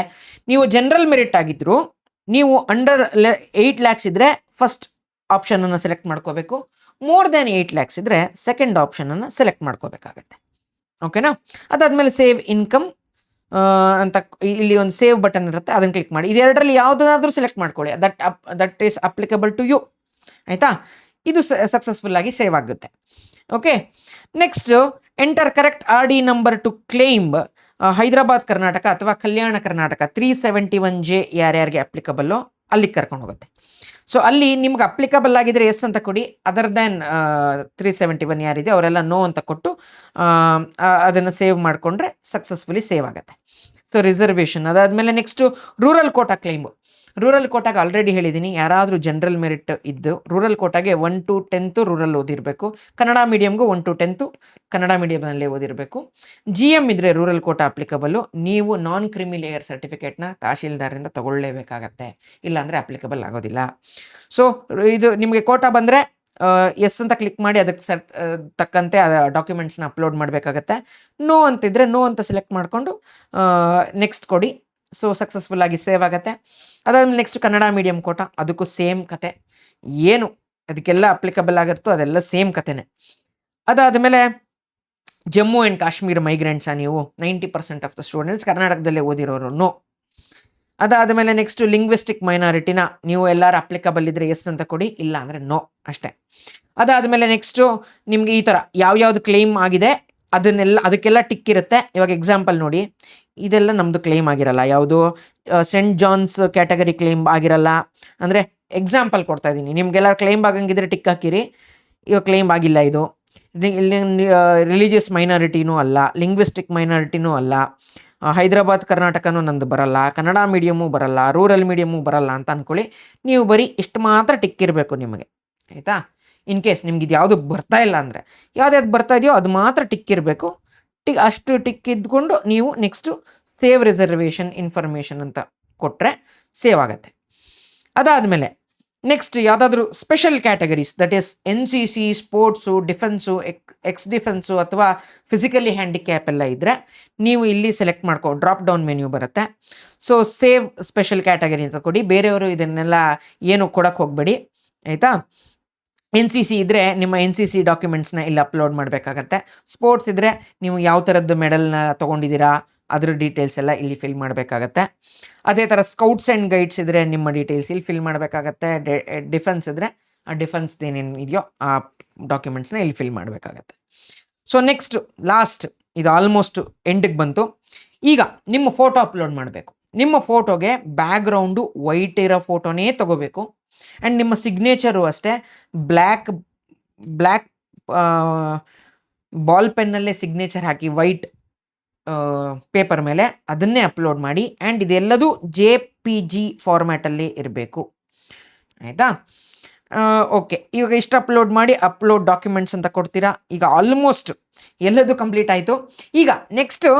ನೀವು ಜನರಲ್ ಮೆರಿಟ್ ಆಗಿದ್ರು, ನೀವು ಅಂಡರ್ 8 lakhs ಇದ್ದರೆ ಫಸ್ಟ್ ಆಪ್ಷನನ್ನು ಸೆಲೆಕ್ಟ್ ಮಾಡ್ಕೋಬೇಕು. ಮೋರ್ ದ್ಯಾನ್ 8 lakhs ಇದ್ದರೆ ಸೆಕೆಂಡ್ ಆಪ್ಷನನ್ನು ಸೆಲೆಕ್ಟ್ ಮಾಡ್ಕೋಬೇಕಾಗತ್ತೆ. ಓಕೆನಾ? ಅದಾದಮೇಲೆ ಸೇವ್ ಇನ್ಕಮ್ ಅಂತ ಇಲ್ಲಿ ಒಂದು ಸೇವ್ ಬಟನ್ ಇರುತ್ತೆ, ಅದನ್ನು ಕ್ಲಿಕ್ ಮಾಡಿ. ಇದೆರಡರಲ್ಲಿ ಯಾವುದಾದ್ರೂ ಸೆಲೆಕ್ಟ್ ಮಾಡ್ಕೊಳ್ಳಿ, that is applicable to you. ಆಯಿತಾ? ಇದು ಸಕ್ಸಸ್ಫುಲ್ ಆಗಿ ಸೇವ್ ಆಗುತ್ತೆ. Okay, next enter correct RD number to claim Hyderabad Karnataka ಅಥವಾ ಕಲ್ಯಾಣ ಕರ್ನಾಟಕ 371J ಯಾರ್ಯಾರಿಗೆ ಅಪ್ಲಿಕಬಲ್ಲು ಅಲ್ಲಿಗೆ ಕರ್ಕೊಂಡು ಹೋಗುತ್ತೆ. ಸೊ ಅಲ್ಲಿ ನಿಮ್ಗೆ ಅಪ್ಲಿಕಬಲ್ ಆಗಿದ್ರೆ ಎಸ್ ಅಂತ ಕೊಡಿ, ಅದರ್ ದ್ಯಾನ್ 371 ಯಾರಿದೆ ಅವರೆಲ್ಲ ನೋ ಅಂತ ಕೊಟ್ಟು ಅದನ್ನು ಸೇವ್ ಮಾಡಿಕೊಂಡ್ರೆ ಸಕ್ಸಸ್ಫುಲಿ ಸೇವ್ ಆಗುತ್ತೆ. ಸೊ ರಿಸರ್ವೇಷನ್ ಅದಾದಮೇಲೆ next rural quota claim. Rural ಕೋಟಾಗೆ ಆಲ್ರೆಡಿ ಹೇಳಿದ್ದೀನಿ, ಯಾರಾದರೂ ಜನರಲ್ ಮೆರಿಟ್ ಇದ್ದು ರೂರಲ್ ಕೋಟಾಗೆ 1 to 10th ರೂರಲ್ ಓದಿರಬೇಕು. ಕನ್ನಡ ಮೀಡಿಯಮ್ಗೂ 1 to 10th ಕನ್ನಡ ಮೀಡಿಯಮ್ನಲ್ಲೇ ಓದಿರಬೇಕು. GM ಇದ್ದರೆ ರೂರಲ್ ಕೋಟಾ ಅಪ್ಲಿಕಬಲ್ಲು. ನೀವು ನಾನ್ ಕ್ರಿಮಿ ಲೇಯರ್ ಸರ್ಟಿಫಿಕೇಟ್ನ ತಹಶೀಲ್ದಾರಿಂದ ತಗೊಳ್ಳೇಬೇಕಾಗತ್ತೆ, ಇಲ್ಲಾಂದರೆ ಅಪ್ಲಿಕಬಲ್ ಆಗೋದಿಲ್ಲ. ಸೊ ಇದು ನಿಮಗೆ ಕೋಟಾ ಬಂದರೆ ಎಸ್ ಅಂತ ಕ್ಲಿಕ್ ಮಾಡಿ ಅದಕ್ಕೆ ತಕ್ಕಂತೆ ಡಾಕ್ಯುಮೆಂಟ್ಸ್ನ ಅಪ್ಲೋಡ್ ಮಾಡಬೇಕಾಗತ್ತೆ. ನೋ ಅಂತಿದ್ರೆ ನೋ ಅಂತ ಸೆಲೆಕ್ಟ್ ಮಾಡಿಕೊಂಡು ನೆಕ್ಸ್ಟ್ ಕೊಡಿ. ಸೊ ಸಕ್ಸಸ್ಫುಲ್ ಆಗಿ ಸೇವ್ ಆಗುತ್ತೆ. ಅದಾದ್ಮೇಲೆ ನೆಕ್ಸ್ಟ್ ಕನ್ನಡ ಮೀಡಿಯಂ ಕೋಟಾ, ಅದಕ್ಕೂ ಸೇಮ್ ಕತೆ, ಏನು ಅದಕ್ಕೆಲ್ಲ ಅಪ್ಲಿಕಬಲ್ ಆಗಿರುತ್ತೋ ಅದೆಲ್ಲ ಸೇಮ್ ಕತೆನೇ. ಅದಾದಮೇಲೆ ಜಮ್ಮು ಆ್ಯಂಡ್ ಕಾಶ್ಮೀರ್ ಮೈಗ್ರೆಂಟ್ಸಾ ನೀವು 90% ಆಫ್ ದ ಸ್ಟೂಡೆಂಟ್ಸ್ ಕರ್ನಾಟಕದಲ್ಲೇ ಓದಿರೋರು, ನೋ. ಅದಾದಮೇಲೆ ನೆಕ್ಸ್ಟ್ ಲಿಂಗ್ವಿಸ್ಟಿಕ್ ಮೈನಾರಿಟಿನ ನೀವು ಎಲ್ಲರೂ ಅಪ್ಲಿಕಬಲ್ ಇದ್ದರೆ ಎಸ್ ಅಂತ ಕೊಡಿ, ಇಲ್ಲ ಅಂದರೆ ನೋ ಅಷ್ಟೇ. ಅದಾದಮೇಲೆ ನೆಕ್ಸ್ಟು ನಿಮಗೆ ಈ ಥರ ಯಾವ್ಯಾವ್ದು ಕ್ಲೇಮ್ ಆಗಿದೆ ಅದಕ್ಕೆಲ್ಲ ಟಿಕ್ ಇರುತ್ತೆ. ಇವಾಗ ಎಕ್ಸಾಂಪಲ್ ನೋಡಿ, ಇದೆಲ್ಲ ನಮ್ಮದು ಕ್ಲೇಮ್ ಆಗಿರಲ್ಲ, ಯಾವುದು ಸೆಂಟ್ ಜಾನ್ಸ್ ಕ್ಯಾಟಗರಿ ಕ್ಲೇಮ್ ಆಗಿರಲ್ಲ. ಅಂದರೆ ಎಕ್ಸಾಂಪಲ್ ಕೊಡ್ತಾ ಇದ್ದೀನಿ, ನಿಮಗೆಲ್ಲ ಕ್ಲೇಮ್ ಆಗಂಗಿದ್ರೆ ಟಿಕ್ ಹಾಕಿರಿ. ಇವಾಗ ಕ್ಲೇಮ್ ಆಗಿಲ್ಲ, ಇದು ರಿಲಿಜಿಯಸ್ ಮೈನಾರಿಟಿನೂ ಅಲ್ಲ, ಲಿಂಗ್ವಿಸ್ಟಿಕ್ ಮೈನಾರಿಟಿನೂ ಅಲ್ಲ, ಹೈದರಾಬಾದ್ ಕರ್ನಾಟಕನೂ ನಂದು ಬರಲ್ಲ, ಕನ್ನಡ ಮೀಡಿಯಮು ಬರಲ್ಲ, ರೂರಲ್ ಮೀಡಿಯಮು ಬರಲ್ಲ ಅಂತ ಅಂದ್ಕೊಳ್ಳಿ. ನೀವು ಬರೀ ಇಷ್ಟು ಮಾತ್ರ ಟಿಕ್ ಇರಬೇಕು ನಿಮಗೆ, ಆಯಿತಾ? ಇನ್ ಕೇಸ್ ನಿಮ್ಗೆ ಇದು ಯಾವುದು ಬರ್ತಾ ಇಲ್ಲ ಅಂದರೆ, ಯಾವ್ದು ಬರ್ತಾ ಇದೆಯೋ ಅದು ಮಾತ್ರ ಟಿಕ್ ಇರಬೇಕು. ಅಷ್ಟು ಟಿಕ್ ಇದ್ಕೊಂಡು ನೀವು ನೆಕ್ಸ್ಟು ಸೇವ್ ರಿಸರ್ವೇಷನ್ ಇನ್ಫಾರ್ಮೇಷನ್ ಅಂತ ಕೊಟ್ಟರೆ ಸೇವ್ ಆಗುತ್ತೆ. ಅದಾದಮೇಲೆ ನೆಕ್ಸ್ಟ್ ಯಾವುದಾದ್ರೂ special categories, that is NCC, sports, defence, X defence ಅಥವಾ ಫಿಸಿಕಲಿ ಹ್ಯಾಂಡಿಕ್ಯಾಪ್ ಎಲ್ಲ ಇದ್ದರೆ ನೀವು ಇಲ್ಲಿ ಸೆಲೆಕ್ಟ್ ಡ್ರಾಪ್ ಡೌನ್ ಮೆನ್ಯೂ ಬರುತ್ತೆ. ಸೊ ಸೇವ್ ಸ್ಪೆಷಲ್ ಕ್ಯಾಟಗರಿ ಅಂತ ಕೊಡಿ. ಬೇರೆಯವರು ಇದನ್ನೆಲ್ಲ ಏನು ಕೊಡೋಕ್ಕೆ ಹೋಗಬೇಡಿ, ಆಯಿತಾ? NCC ಇದ್ದರೆ ನಿಮ್ಮ NCC ಡಾಕ್ಯುಮೆಂಟ್ಸ್ನ ಇಲ್ಲಿ ಅಪ್ಲೋಡ್ ಮಾಡಬೇಕಾಗತ್ತೆ. ಸ್ಪೋರ್ಟ್ಸ್ ಇದ್ದರೆ ನೀವು ಯಾವ ಥರದ್ದು ಮೆಡಲ್ನ ತೊಗೊಂಡಿದ್ದೀರಾ ಅದ್ರ ಡೀಟೇಲ್ಸ್ ಎಲ್ಲ ಇಲ್ಲಿ ಫಿಲ್ ಮಾಡಬೇಕಾಗತ್ತೆ. ಅದೇ ಥರ ಸ್ಕೌಟ್ಸ್ ಆ್ಯಂಡ್ ಗೈಡ್ಸ್ ಇದ್ದರೆ ನಿಮ್ಮ ಡೀಟೇಲ್ಸ್ ಇಲ್ಲಿ ಫಿಲ್ ಮಾಡಬೇಕಾಗತ್ತೆ. ಡಿಫೆನ್ಸ್ ಇದ್ದರೆ ಆ ಡಿಫೆನ್ಸ್ದು ಏನೇನು ಇದೆಯೋ ಆ ಡಾಕ್ಯುಮೆಂಟ್ಸ್ನ ಇಲ್ಲಿ ಫಿಲ್ ಮಾಡಬೇಕಾಗತ್ತೆ. ಸೊ ನೆಕ್ಸ್ಟ್ ಲಾಸ್ಟ್, ಇದು ಆಲ್ಮೋಸ್ಟ್ ಎಂಡಿಗೆ ಬಂತು. ಈಗ ನಿಮ್ಮ ಫೋಟೋ ಅಪ್ಲೋಡ್ ಮಾಡಬೇಕು. ನಿಮ್ಮ ಫೋಟೋಗೆ ಬ್ಯಾಕ್ಗ್ರೌಂಡು ವೈಟ್ ಇರೋ ಫೋಟೋನೇ ತೊಗೋಬೇಕು. ಆ್ಯಂಡ್ ನಿಮ್ಮ ಸಿಗ್ನೇಚರು ಅಷ್ಟೇ ಬ್ಲ್ಯಾಕ್ ಬಾಲ್ ಪೆನ್ನಲ್ಲೇ ಸಿಗ್ನೇಚರ್ ಹಾಕಿ ವೈಟ್ ಪೇಪರ್ ಮೇಲೆ ಅದನ್ನೇ ಅಪ್ಲೋಡ್ ಮಾಡಿ. ಆ್ಯಂಡ್ ಇದೆಲ್ಲದೂ JPG ಫಾರ್ಮ್ಯಾಟಲ್ಲಿ ಇರಬೇಕು, ಆಯಿತಾ? ಓಕೆ, ಇವಾಗ ಇಷ್ಟು ಅಪ್ಲೋಡ್ ಮಾಡಿ ಅಪ್ಲೋಡ್ ಡಾಕ್ಯುಮೆಂಟ್ಸ್ ಅಂತ ಕೊಡ್ತೀರಾ. ಈಗ ಆಲ್ಮೋಸ್ಟ್ ಎಲ್ಲದೂ ಕಂಪ್ಲೀಟ್ ಆಯಿತು. ಈಗ ನೆಕ್ಸ್ಟು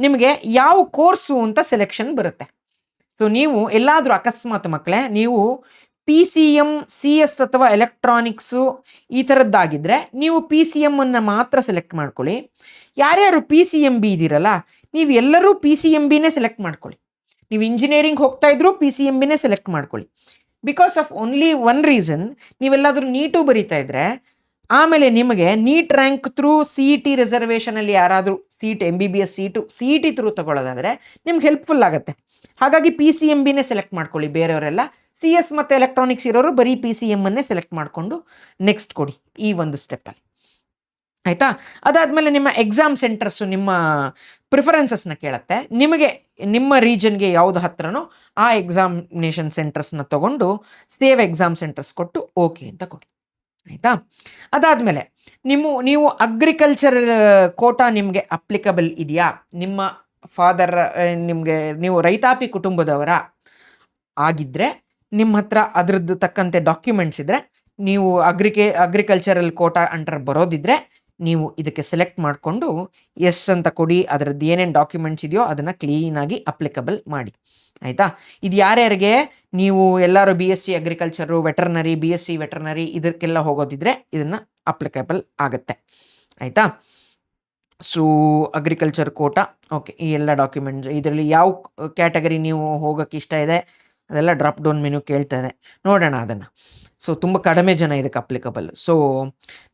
ನಿಮಗೆ ಯಾವ ಕೋರ್ಸು ಅಂತ ಸೆಲೆಕ್ಷನ್ ಬರುತ್ತೆ. ಸೊ ನೀವು ಎಲ್ಲಾದರೂ ಅಕಸ್ಮಾತ್ ಮಕ್ಕಳೇ ನೀವು PCM, CS ಅಥವಾ ಎಲೆಕ್ಟ್ರಾನಿಕ್ಸು ಈ ಥರದ್ದಾಗಿದ್ದರೆ ನೀವು PCMನ್ನು ಮಾತ್ರ ಸೆಲೆಕ್ಟ್ ಮಾಡ್ಕೊಳ್ಳಿ. ಯಾರ್ಯಾರು PCMB ಇದ್ದೀರಲ್ಲ, ನೀವು ಎಲ್ಲರೂ PCMBನೇ ಸೆಲೆಕ್ಟ್ ಮಾಡ್ಕೊಳ್ಳಿ. ನೀವು ಇಂಜಿನಿಯರಿಂಗ್ ಹೋಗ್ತಾ ಇದ್ರೂ PCMBನೇ ಸೆಲೆಕ್ಟ್ ಮಾಡ್ಕೊಳ್ಳಿ. Because of only one reason, ನೀವೆಲ್ಲಾದರೂ ನೀಟು ಬರೀತಾ ಇದ್ರೆ ಆಮೇಲೆ ನಿಮಗೆ ನೀಟ್ ರ್ಯಾಂಕ್ ಥ್ರೂ CET ರಿಸರ್ವೇಷನಲ್ಲಿ ಯಾರಾದರೂ seat MBBS seat CET through ತಗೊಳ್ಳೋದಾದರೆ ನಿಮ್ಗೆ ಹೆಲ್ಪ್ಫುಲ್ ಆಗುತ್ತೆ. ಹಾಗಾಗಿ PCMBನೇ ಸೆಲೆಕ್ಟ್ ಮಾಡ್ಕೊಳ್ಳಿ. ಬೇರೆಯವರೆಲ್ಲ CS ಮತ್ತು ಎಲೆಕ್ಟ್ರಾನಿಕ್ಸ್ ಇರೋರು ಬರೀ PCMನ್ನೇ ಸೆಲೆಕ್ಟ್ ಮಾಡಿಕೊಂಡು ನೆಕ್ಸ್ಟ್ ಕೊಡಿ ಈ ಒಂದು ಸ್ಟೆಪ್ಪಲ್ಲಿ, ಆಯಿತಾ. ಅದಾದಮೇಲೆ ನಿಮ್ಮ ಎಕ್ಸಾಮ್ ಸೆಂಟರ್ಸು ನಿಮ್ಮ ಪ್ರಿಫರೆನ್ಸಸ್ನ ಕೇಳುತ್ತೆ. ನಿಮಗೆ ನಿಮ್ಮ ರೀಜನ್ಗೆ ಯಾವುದು ಹತ್ರನೋ ಆ ಎಕ್ಸಾಮಿನೇಷನ್ ಸೆಂಟರ್ಸ್ನ ತೊಗೊಂಡು ಸೇವ್ ಎಕ್ಸಾಮ್ ಸೆಂಟರ್ಸ್ ಕೊಟ್ಟು ಓಕೆ ಅಂತ ಕೊಡಿ, ಆಯಿತಾ. ಅದಾದಮೇಲೆ ನೀವು ಅಗ್ರಿಕಲ್ಚರ್ ಕೋಟಾ ನಿಮಗೆ ಅಪ್ಲಿಕಬಲ್ ಇದೆಯಾ, ನಿಮ್ಮ ಫಾದರ್ ನೀವು ರೈತಾಪಿ ಕುಟುಂಬದವರ ಆಗಿದ್ದರೆ ನಿಮ್ಮ ಹತ್ರ ಅದರದ್ದು ತಕ್ಕಂತೆ ಡಾಕ್ಯುಮೆಂಟ್ಸ್ ಇದ್ದರೆ, ನೀವು ಅಗ್ರಿಕಲ್ಚರಲ್ ಕೋಟಾ ಅಂಡರ್ ಬರೋದಿದ್ರೆ ನೀವು ಇದಕ್ಕೆ ಸೆಲೆಕ್ಟ್ ಮಾಡಿಕೊಂಡು ಎಸ್ ಅಂತ ಕೊಡಿ. ಅದರದ್ದು ಏನೇನು ಡಾಕ್ಯುಮೆಂಟ್ಸ್ ಇದೆಯೋ ಅದನ್ನು ಕ್ಲೀನಾಗಿ ಅಪ್ಲಿಕಬಲ್ ಮಾಡಿ, ಆಯಿತಾ. ಇದು ಯಾರ್ಯಾರಿಗೆ ನೀವು ಎಲ್ಲರೂ BSc agriculture, veterinary, BSc veterinary ಇದಕ್ಕೆಲ್ಲ ಹೋಗೋದಿದ್ರೆ ಇದನ್ನು ಅಪ್ಲಿಕಬಲ್ ಆಗುತ್ತೆ, ಆಯಿತಾ. ಸೊ ಅಗ್ರಿಕಲ್ಚರ್ ಕೋಟಾ ಓಕೆ, ಈ ಎಲ್ಲ ಡಾಕ್ಯುಮೆಂಟ್ಸ್ ಇದರಲ್ಲಿ ಯಾವ ಕ್ಯಾಟಗರಿ ನೀವು ಹೋಗೋಕ್ಕೆ ಇಷ್ಟ ಇದೆ ಅದೆಲ್ಲ ಡ್ರಾಪ್ ಡೌನ್ ಮೆನು ಕೇಳ್ತಾ ಇದೆ, ನೋಡೋಣ ಅದನ್ನು. ಸೊ ತುಂಬ ಕಡಿಮೆ ಜನ ಇದಕ್ಕೆ ಅಪ್ಲಿಕಬಲ್. ಸೊ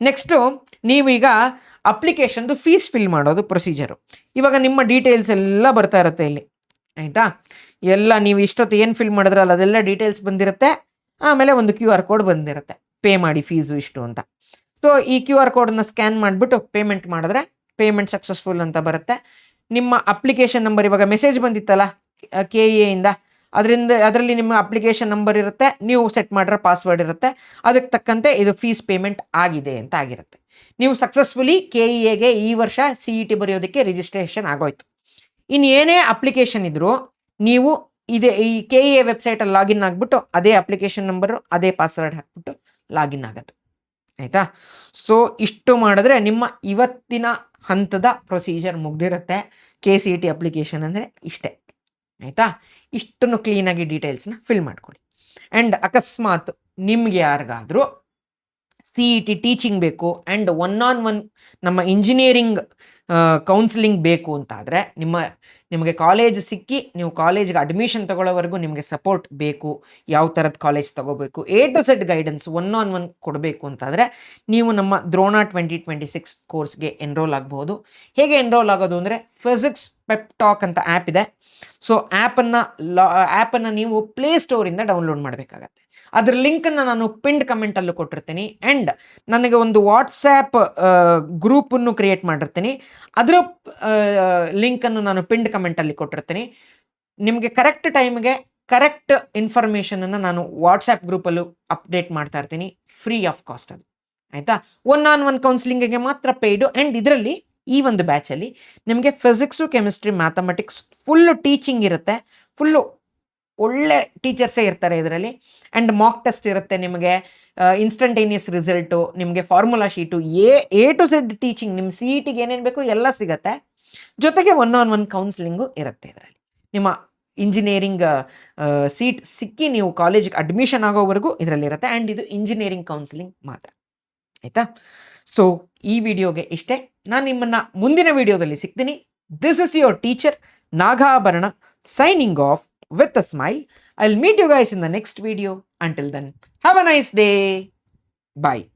ನೆಕ್ಸ್ಟು ನೀವೀಗ ಅಪ್ಲಿಕೇಶನ್ದು ಫೀಸ್ ಫಿಲ್ ಮಾಡೋದು ಪ್ರೊಸೀಜರು. ಇವಾಗ ನಿಮ್ಮ ಡೀಟೇಲ್ಸ್ ಎಲ್ಲ ಬರ್ತಾ ಇರುತ್ತೆ ಇಲ್ಲಿ, ಆಯಿತಾ. ಎಲ್ಲ ನೀವು ಇಷ್ಟೊತ್ತು ಏನು ಫಿಲ್ ಮಾಡಿದ್ರಲ್ಲ ಅದೆಲ್ಲ ಡೀಟೇಲ್ಸ್ ಬಂದಿರುತ್ತೆ. ಆಮೇಲೆ ಒಂದು QR ಕೋಡ್ ಬಂದಿರುತ್ತೆ, ಪೇ ಮಾಡಿ ಫೀಸು ಇಷ್ಟು ಅಂತ. ಸೊ ಈ QR ಕೋಡನ್ನು ಸ್ಕ್ಯಾನ್ ಮಾಡಿಬಿಟ್ಟು ಪೇಮೆಂಟ್ ಮಾಡಿದ್ರೆ ಪೇಮೆಂಟ್ ಸಕ್ಸಸ್ಫುಲ್ ಅಂತ ಬರುತ್ತೆ. ನಿಮ್ಮ ಅಪ್ಲಿಕೇಶನ್ ನಂಬರ್ ಇವಾಗ ಮೆಸೇಜ್ ಬಂದಿತ್ತಲ್ಲ KEA ಇಂದ, ಅದರಲ್ಲಿ ನಿಮ್ಮ ಅಪ್ಲಿಕೇಶನ್ ನಂಬರ್ ಇರುತ್ತೆ, ನೀವು ಸೆಟ್ ಮಾಡಿರೋ ಪಾಸ್ವರ್ಡ್ ಇರುತ್ತೆ, ಅದಕ್ಕೆ ತಕ್ಕಂತೆ ಇದು ಫೀಸ್ ಪೇಮೆಂಟ್ ಆಗಿದೆ ಅಂತ ಆಗಿರುತ್ತೆ. ನೀವು ಸಕ್ಸಸ್ಫುಲಿ KEAಗೆ ಈ ವರ್ಷ CET ಬರೆಯೋದಕ್ಕೆ ರಿಜಿಸ್ಟ್ರೇಷನ್ ಆಗೋಯ್ತು. ಇನ್ನು ಏನೇ ಅಪ್ಲಿಕೇಶನ್ ಇದ್ದರೂ ನೀವು ಈ KEA ವೆಬ್ಸೈಟಲ್ಲಿ ಲಾಗಿನ್ ಆಗಿಬಿಟ್ಟು ಅದೇ ಅಪ್ಲಿಕೇಶನ್ ನಂಬರು ಅದೇ ಪಾಸ್ವರ್ಡ್ ಹಾಕ್ಬಿಟ್ಟು ಲಾಗಿನ್ ಆಗುತ್ತೆ, ಆಯಿತಾ. ಸೊ ಇಷ್ಟು ಮಾಡಿದ್ರೆ ನಿಮ್ಮ ಇವತ್ತಿನ ಹಂತದ ಪ್ರೊಸೀಜರ್ ಮುಗ್ದಿರುತ್ತೆ. KCET ಅಪ್ಲಿಕೇಶನ್ ಅಂದರೆ ಇಷ್ಟೇ, ಆಯಿತಾ. ಇಷ್ಟನ್ನು ಕ್ಲೀನಾಗಿ ಡೀಟೇಲ್ಸ್ನ ಫಿಲ್ ಮಾಡ್ಕೊಳ್ಳಿ. ಆ್ಯಂಡ್ ಅಕಸ್ಮಾತ್ ನಿಮಗೆ ಯಾರಿಗಾದರೂ CET ಟೀಚಿಂಗ್ ಬೇಕು ಆ್ಯಂಡ್ 1-on-1 ನಮ್ಮ ಇಂಜಿನಿಯರಿಂಗ್ ಕೌನ್ಸಿಲಿಂಗ್ ಬೇಕು ಅಂತಾದರೆ, ನಿಮಗೆ ಕಾಲೇಜ್ ಸಿಕ್ಕಿ ನೀವು ಕಾಲೇಜ್ಗೆ ಅಡ್ಮಿಷನ್ ತೊಗೊಳ್ಳೋವರೆಗೂ ನಿಮಗೆ ಸಪೋರ್ಟ್ ಬೇಕು, ಯಾವ ಥರದ ಕಾಲೇಜ್ ತೊಗೋಬೇಕು A to Z guidance 1-on-1 ಕೊಡಬೇಕು ಅಂತಾದರೆ ನೀವು ನಮ್ಮ ದ್ರೋಣ 2026 ಕೋರ್ಸ್ಗೆ ಎನ್ರೋಲ್ ಆಗ್ಬೋದು. ಹೇಗೆ ಎನ್ರೋಲ್ ಆಗೋದು ಅಂದರೆ ಫಿಸಿಕ್ಸ್ ಪೆಪ್ ಟಾಕ್ ಅಂತ ಆ್ಯಪ್ ಇದೆ. ಸೊ ಆ್ಯಪನ್ನು ನೀವು ಪ್ಲೇಸ್ಟೋರಿಂದ ಡೌನ್ಲೋಡ್ ಮಾಡಬೇಕಾಗತ್ತೆ. ಅದ್ರ ಲಿಂಕನ್ನು ನಾನು ಪಿನ್ಡ್ ಕಮೆಂಟಲ್ಲೂ ಕೊಟ್ಟಿರ್ತೀನಿ. ಆ್ಯಂಡ್ ನನಗೆ ಒಂದು ವಾಟ್ಸ್ಯಾಪ್ ಗ್ರೂಪನ್ನು ಕ್ರಿಯೇಟ್ ಮಾಡಿರ್ತೀನಿ, ಅದರ ಲಿಂಕನ್ನು ನಾನು ಪಿನ್ಡ್ ಕಮೆಂಟಲ್ಲಿ ಕೊಟ್ಟಿರ್ತೀನಿ. ನಿಮಗೆ ಕರೆಕ್ಟ್ ಟೈಮ್ಗೆ ಕರೆಕ್ಟ್ ಇನ್ಫಾರ್ಮೇಷನನ್ನು ನಾನು ವಾಟ್ಸ್ಯಾಪ್ ಗ್ರೂಪಲ್ಲೂ ಅಪ್ಡೇಟ್ ಮಾಡ್ತಾ ಇರ್ತೀನಿ, ಫ್ರೀ ಆಫ್ ಕಾಸ್ಟ್ ಅದು, ಆಯಿತಾ. 1-on-1 ಕೌನ್ಸಿಲಿಂಗಿಗೆ ಮಾತ್ರ ಪೇಯ್ಡು. ಆ್ಯಂಡ್ ಇದರಲ್ಲಿ ಈ ಒಂದು ಬ್ಯಾಚಲ್ಲಿ ನಿಮಗೆ physics, chemistry, mathematics full teaching ಇರುತ್ತೆ, ಫುಲ್ಲು ಒಳ್ಳೆ ಟೀಚರ್ಸೇ ಇರ್ತಾರೆ ಇದರಲ್ಲಿ. ಆ್ಯಂಡ್ ಮಾಕ್ ಟೆಸ್ಟ್ ಇರುತ್ತೆ, ನಿಮಗೆ ಇನ್ಸ್ಟಂಟೇನಿಯಸ್ ರಿಸಲ್ಟು, ನಿಮಗೆ formula sheet, A to Z teaching, ನಿಮ್ಮ CETಗೆ ಏನೇನು ಬೇಕು ಎಲ್ಲ ಸಿಗುತ್ತೆ. ಜೊತೆಗೆ 1-on-1 ಕೌನ್ಸಿಲಿಂಗು ಇರುತ್ತೆ ಇದರಲ್ಲಿ. ನಿಮ್ಮ ಇಂಜಿನಿಯರಿಂಗ್ ಸೀಟ್ ಸಿಕ್ಕಿ ನೀವು ಕಾಲೇಜಿಗೆ ಅಡ್ಮಿಷನ್ ಆಗೋವರೆಗೂ ಇದರಲ್ಲಿರುತ್ತೆ. ಆ್ಯಂಡ್ ಇದು ಇಂಜಿನಿಯರಿಂಗ್ ಕೌನ್ಸಿಲಿಂಗ್ ಮಾತ್ರ, ಆಯಿತಾ. ಸೊ ಈ ವಿಡಿಯೋಗೆ ಇಷ್ಟೇ. ನಾನು ನಿಮ್ಮನ್ನು ಮುಂದಿನ ವಿಡಿಯೋದಲ್ಲಿ ಸಿಗ್ತೀನಿ. This is your teacher Nagabharana signing off with a smile. I'll meet you guys in the next video. Until then, have a nice day. Bye.